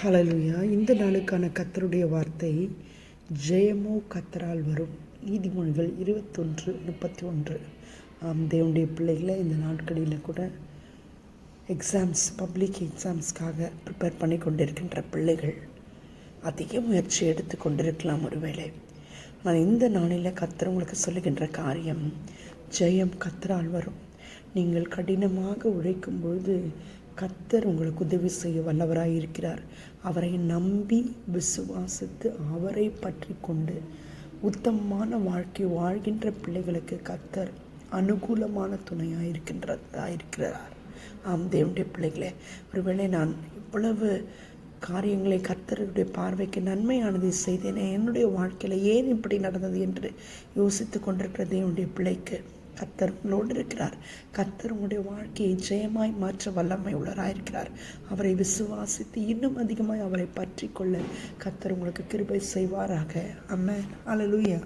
ஹல்லேலூயா. இந்த நாளுக்கான கர்த்தருடைய வார்த்தை, ஜெயமோ கர்த்தரால் வரும். நீதிமொழிகள் 21:31. தேவனுடைய பிள்ளைகளை இந்த நாட்களில் கூட பப்ளிக் எக்ஸாம்ஸ்க்காக ப்ரிப்பேர் பண்ணி கொண்டிருக்கின்ற பிள்ளைகள் அதிக முயற்சி எடுத்து கொண்டிருக்கலாம் ஒருவேளை. ஆனால் இந்த நாளில் கர்த்தர் உங்களுக்கு சொல்லுகின்ற காரியம், ஜெயம் கர்த்தரால் வரும். நீங்கள் கடினமாக உழைக்கும் பொழுது கர்த்தர் உங்களுக்கு உதவி செய்ய வல்லவராய் இருக்கிறார். அவரை நம்பி விசுவாசித்து அவரை பற்றி கொண்டு உத்தமமான வாழ்க்கை வாழ்கின்ற பிள்ளைகளுக்கு கர்த்தர் அனுகூலமான துணையாக இருக்கிறார். தேவனுடைய பிள்ளைகளே, ஒருவேளை நான் இவ்வளவு காரியங்களை கர்த்தருடைய பார்வைக்கு நன்மையானதை செய்தேனே, என்னுடைய வாழ்க்கையில் ஏன் இப்படி நடந்தது என்று யோசித்து கொண்டிருக்கிற தேவனுடைய பிள்ளைக்கு கர்த்தர் உங்களோடு இருக்கிறார். கர்த்தர் உங்களுடைய வாழ்க்கையை ஜெயமாய் மாற்ற வல்லமை உள்ளவராயிருக்கிறார். அவரை விசுவாசித்து இன்னும் அதிகமாய் அவரை பற்றி கொள்ள கர்த்தர் உங்களுக்கு கிருபை செய்வாராக. ஆமென். ஹல்லேலூயா.